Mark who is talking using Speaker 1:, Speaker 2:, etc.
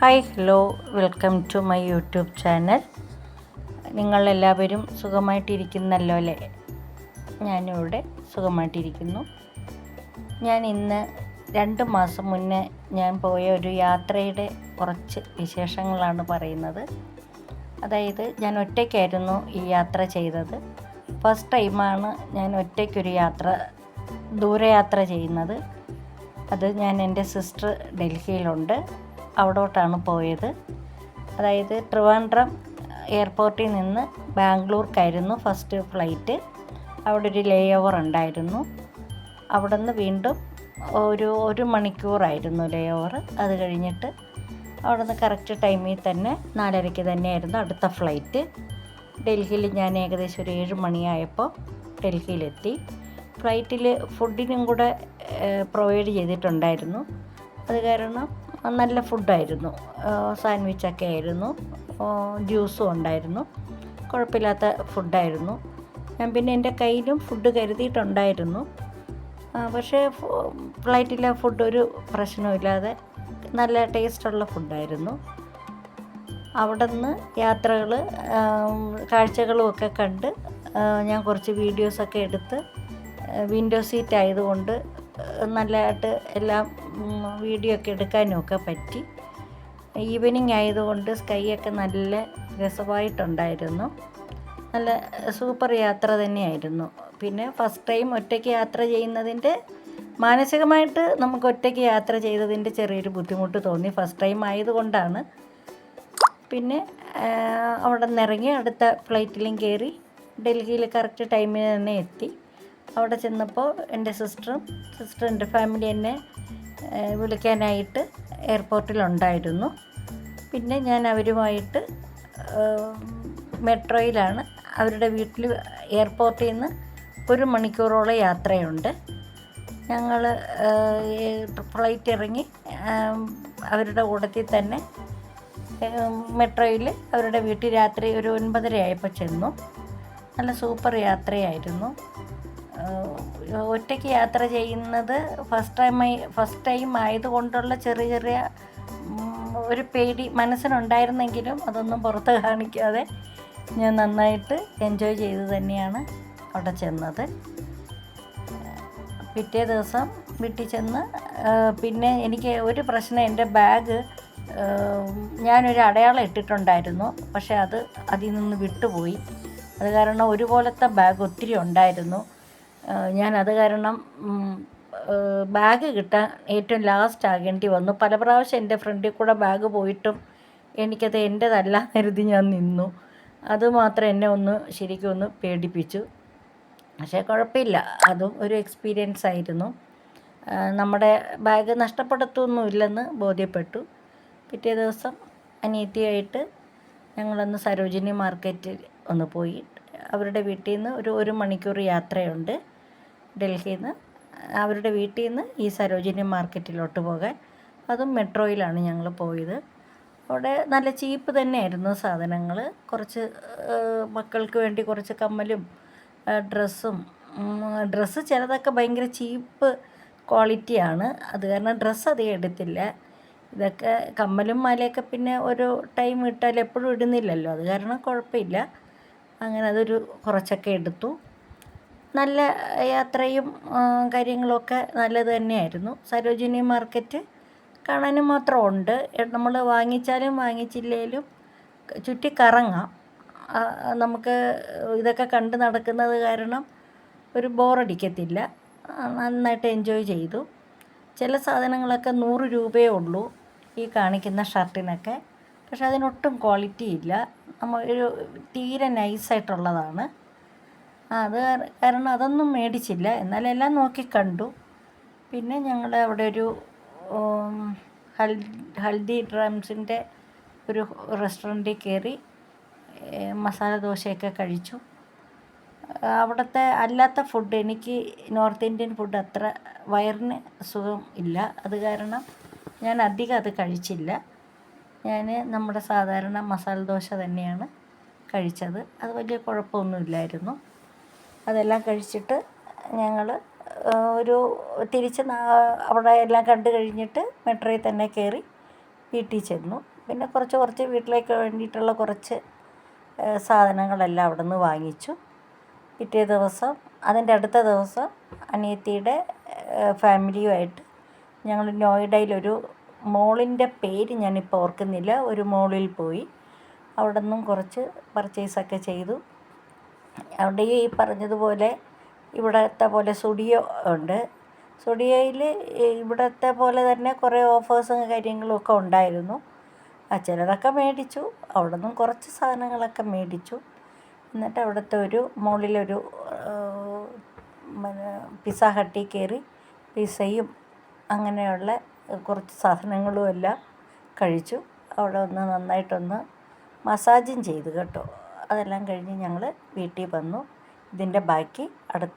Speaker 1: Hi hello welcome to my YouTube channel. നിങ്ങളെല്ലാവരും സുഖമായിട്ടിരിക്കുന്നല്ലോ അല്ലേ? ഞാനിവിടെ സുഖമായിട്ടിരിക്കുന്നു. ഞാൻ ഇന്ന് 2 മാസം മുന്നേ ഞാൻ പോയ ഒരു യാത്രയുടെ കുറച്ച് വിശേഷങ്ങളാണ് പറയുന്നത്. അതായത് ഞാൻ ഒറ്റയ്ക്കായിരുന്നു ഈ യാത്ര ചെയ്തത്. ഫസ്റ്റ് ടൈമാണ് ഞാൻ ഒറ്റയ്ക്കൊരു ദൂരയാത്ര ചെയ്യുന്നത്. അത് ഞാൻ എൻ്റെ സിസ്റ്റർ ഡൽഹിയിലുണ്ട്, അവിടോട്ടാണ് പോയത്. അതായത് ട്രിവാൻഡ്രം എയർപോർട്ടിൽ നിന്ന് ബാംഗ്ലൂർക്കായിരുന്നു ഫസ്റ്റ് ഫ്ലൈറ്റ്. അവിടെ ഒരു ലേ ഓവർ ഉണ്ടായിരുന്നു. അവിടെ നിന്ന് വീണ്ടും ഒരു മണിക്കൂറായിരുന്നു ലേ ഓവർ. അത് കഴിഞ്ഞിട്ട് അവിടെ നിന്ന് കറക്റ്റ് ടൈമിൽ തന്നെ 4:30 തന്നെയായിരുന്നു അടുത്ത ഫ്ലൈറ്റ്. ഡൽഹിയിൽ ഞാൻ ഏകദേശം ഒരു 7 മണിയായപ്പോൾ ഡൽഹിയിലെത്തി. ഫ്ലൈറ്റിൽ ഫുഡിനും കൂടെ പ്രൊവൈഡ് ചെയ്തിട്ടുണ്ടായിരുന്നു. അത് കാരണം നല്ല ഫുഡായിരുന്നു. സാൻഡ്വിച്ചൊക്കെ ആയിരുന്നു, ജ്യൂസും ഉണ്ടായിരുന്നു. കുഴപ്പമില്ലാത്ത ഫുഡായിരുന്നു. ഞാൻ പിന്നെ എൻ്റെ കയ്യിലും ഫുഡ് കരുതിയിട്ടുണ്ടായിരുന്നു. പക്ഷേ ഫ്ലൈറ്റിലെ ഫുഡ് ഒരു പ്രശ്നമില്ലാതെ നല്ല ടേസ്റ്റുള്ള ഫുഡായിരുന്നു. അവിടെ നിന്ന് കാഴ്ചകളും ഒക്കെ കണ്ട് ഞാൻ കുറച്ച് വീഡിയോസൊക്കെ എടുത്ത്, വിൻഡോ സീറ്റ് ആയതുകൊണ്ട് നല്ലതായിട്ട് എല്ലാം വീഡിയോ ഒക്കെ എടുക്കാനും ഒക്കെ പറ്റി. ഈവനിങ് ആയതുകൊണ്ട് സ്കൈയൊക്കെ നല്ല രസമായിട്ടുണ്ടായിരുന്നു. നല്ല സൂപ്പർ യാത്ര തന്നെയായിരുന്നു. പിന്നെ ഫസ്റ്റ് ടൈം ഒറ്റയ്ക്ക് യാത്ര ചെയ്യുന്നതിൻ്റെ മാനസികമായിട്ട് നമുക്ക് ഒറ്റയ്ക്ക് യാത്ര ചെയ്തതിൻ്റെ ചെറിയൊരു ബുദ്ധിമുട്ട് തോന്നി. ഫസ്റ്റ് ടൈം ആയതുകൊണ്ടാണ്. പിന്നെ അവിടെ നിന്നിറങ്ങി അടുത്ത ഫ്ലൈറ്റിലും കയറി ഡൽഹിയിൽ കറക്റ്റ് ടൈമിന് തന്നെ എത്തി. അവിടെ ചെന്നപ്പോൾ എൻ്റെ സിസ്റ്ററിൻ്റെ ഫാമിലി എന്നെ വിളിക്കാനായിട്ട് എയർപോർട്ടിലുണ്ടായിരുന്നു. പിന്നെ ഞാൻ അവരുമായിട്ട് മെട്രോയിലാണ്. അവരുടെ വീട്ടിൽ എയർപോർട്ടിൽ നിന്ന് 1 മണിക്കൂറോളം യാത്രയുണ്ട്. ഞങ്ങൾ ഫ്ലൈറ്റ് ഇറങ്ങി അവരുടെ കൂട്ടത്തിൽ തന്നെ മെട്രോയിൽ അവരുടെ വീട്ടിൽ രാത്രി ഒരു 9:30 ആയപ്പോൾ ചെന്നു. നല്ല സൂപ്പർ യാത്രയായിരുന്നു. ഒറ്റയ്ക്ക് യാത്ര ചെയ്യുന്നത് ഫസ്റ്റ് ടൈം ആയതുകൊണ്ടുള്ള ചെറിയ ഒരു പേടി മനസ്സിനുണ്ടായിരുന്നെങ്കിലും അതൊന്നും പുറത്ത് കാണിക്കാതെ ഞാൻ നന്നായിട്ട് എൻജോയ് ചെയ്ത് തന്നെയാണ് അവിടെ ചെന്നത്. പിറ്റേ ദിവസം വീട്ടിൽ ചെന്ന് പിന്നെ എനിക്ക് ഒരു പ്രശ്നം, എൻ്റെ ബാഗ് ഞാനൊരു അടയാളം ഇട്ടിട്ടുണ്ടായിരുന്നു. പക്ഷേ അതിൽ നിന്ന് വിട്ടുപോയി. അത് കാരണം ഒരുപോലത്തെ ബാഗ് ഒത്തിരി ഉണ്ടായിരുന്നു. ഞാനത് കാരണം ബാഗ് കിട്ടാൻ ഏറ്റവും ലാസ്റ്റ് ആകേണ്ടി വന്നു. പല പ്രാവശ്യം എൻ്റെ ഫ്രണ്ടിൽ കൂടെ ബാഗ് പോയിട്ടും എനിക്കത് എൻ്റേതല്ല കരുതി ഞാൻ നിന്നു. അതുമാത്രം എന്നെ ശരിക്കും ഒന്ന് പേടിപ്പിച്ചു. പക്ഷേ കുഴപ്പമില്ല, അതും ഒരു എക്സ്പീരിയൻസ് ആയിരുന്നു. നമ്മുടെ ബാഗ് നഷ്ടപ്പെടുത്തൊന്നുമില്ലെന്ന് ബോധ്യപ്പെട്ടു. പിറ്റേ ദിവസം അനിയത്തിയായിട്ട് ഞങ്ങളൊന്ന് സരോജിനി മാർക്കറ്റിൽ ഒന്ന് പോയി. അവരുടെ വീട്ടിൽ നിന്ന് ഒരു 1 മണിക്കൂർ യാത്രയുണ്ട് ഡൽഹിയിൽ നിന്ന്. അവരുടെ വീട്ടിൽ നിന്ന് ഈ സരോജിനി മാർക്കറ്റിലോട്ട് പോകാൻ. അതും മെട്രോയിലാണ് ഞങ്ങൾ പോയത്. അവിടെ നല്ല ചീപ്പ് തന്നെയായിരുന്നു സാധനങ്ങൾ. കുറച്ച് മക്കൾക്ക് വേണ്ടി കുറച്ച് കമ്മലും ഡ്രസ്സ് ചിലതൊക്കെ ഭയങ്കര ചീപ്പ് ക്വാളിറ്റിയാണ്. അത് കാരണം ഡ്രസ്സ് അധികം എടുത്തില്ല. ഇതൊക്കെ കമ്മലും മാലയൊക്കെ പിന്നെ ഒരു ടൈം ഇട്ടാൽ എപ്പോഴും ഇടുന്നില്ലല്ലോ, അത് കാരണം കുഴപ്പമില്ല. അങ്ങനെ അതൊരു കുറച്ചൊക്കെ എടുത്തു. നല്ല യാത്രയും കാര്യങ്ങളൊക്കെ നല്ലത് തന്നെയായിരുന്നു. സരോജിനി മാർക്കറ്റ് കാണാനും മാത്രം ഉണ്ട്. നമ്മൾ വാങ്ങിച്ചാലും വാങ്ങിച്ചില്ലെങ്കിലും ചുറ്റി കറങ്ങാം. നമുക്ക് ഇതൊക്കെ കണ്ട് നടക്കുന്നത് കാരണം ഒരു ബോറടിക്കത്തില്ല. നന്നായിട്ട് എൻജോയ് ചെയ്തു. ചില സാധനങ്ങളൊക്കെ 100 രൂപയേ ഉള്ളൂ ഈ കാണിക്കുന്ന ഷർട്ടിനൊക്കെ. പക്ഷെ അതിനൊട്ടും ക്വാളിറ്റി ഇല്ല. ഒരു തീരെ നൈസായിട്ടുള്ളതാണ്. അത് കാരണം അതൊന്നും മേടിച്ചില്ല. എന്നാലെല്ലാം നോക്കി കണ്ടു. പിന്നെ ഞങ്ങൾ അവിടെ ഒരു ഹൽദി ഡ്രംസിൻ്റെ ഒരു റെസ്റ്റോറൻറ്റിൽ കയറി മസാല ദോശയൊക്കെ കഴിച്ചു. അവിടുത്തെ അല്ലാത്ത ഫുഡ്, എനിക്ക് നോർത്ത് ഇന്ത്യൻ ഫുഡ് അത്ര വയറിന് സുഖം ഇല്ല. അത് കാരണം ഞാൻ അധികം അത് കഴിച്ചില്ല. ഞാൻ നമ്മുടെ സാധാരണ മസാല ദോശ തന്നെയാണ് കഴിച്ചത്. അത് വലിയ കുഴപ്പമൊന്നുമില്ലായിരുന്നു. അതെല്ലാം കഴിച്ചിട്ട് ഞങ്ങൾ തിരിച്ച് അവിടെ എല്ലാം കണ്ടു കഴിഞ്ഞിട്ട് മെട്രോയിൽ തന്നെ കയറി വീട്ടിൽ ചെന്നു. പിന്നെ കുറച്ച് വീട്ടിലേക്ക് വേണ്ടിയിട്ടുള്ള കുറച്ച് സാധനങ്ങളെല്ലാം അവിടെ നിന്ന് വാങ്ങിച്ചു. പിറ്റേ ദിവസം അതിൻ്റെ അടുത്ത ദിവസം അനിയത്തിയുടെ ഫാമിലിയുമായിട്ട് ഞങ്ങൾ നോയിഡയിലൊരു മോളിൻ്റെ പേര് ഞാനിപ്പോൾ ഓർക്കുന്നില്ല, ഒരു മോളിൽ പോയി. അവിടെ നിന്നും കുറച്ച് പർച്ചേസൊക്കെ ചെയ്തു. അവിടെ ഈ പറഞ്ഞതുപോലെ ഇവിടത്തെ പോലെ സ്റ്റുഡിയോ ഉണ്ട്. സ്റ്റുഡിയോയിൽ ഇവിടത്തെ പോലെ തന്നെ കുറേ ഓഫേഴ്സും കാര്യങ്ങളും ഒക്കെ ഉണ്ടായിരുന്നു. ചിലതൊക്കെ മേടിച്ചു. അവിടെ നിന്നും കുറച്ച് സാധനങ്ങളൊക്കെ മേടിച്ചു. എന്നിട്ട് അവിടുത്തെ ഒരു മോളിലൊരു പിസ്സ ഹട്ടിൽ കയറി പിസ്സയും അങ്ങനെയുള്ള കുറച്ച് സാധനങ്ങളും എല്ലാം കഴിച്ചു. അവിടെ ഒന്ന് നന്നായിട്ടൊന്ന് മസാജും ചെയ്തു കേട്ടോ. അതെല്ലാം കഴിഞ്ഞ് ഞങ്ങൾ വീട്ടിൽ വന്നു. ഇതിൻ്റെ ബാക്കി അടുത്ത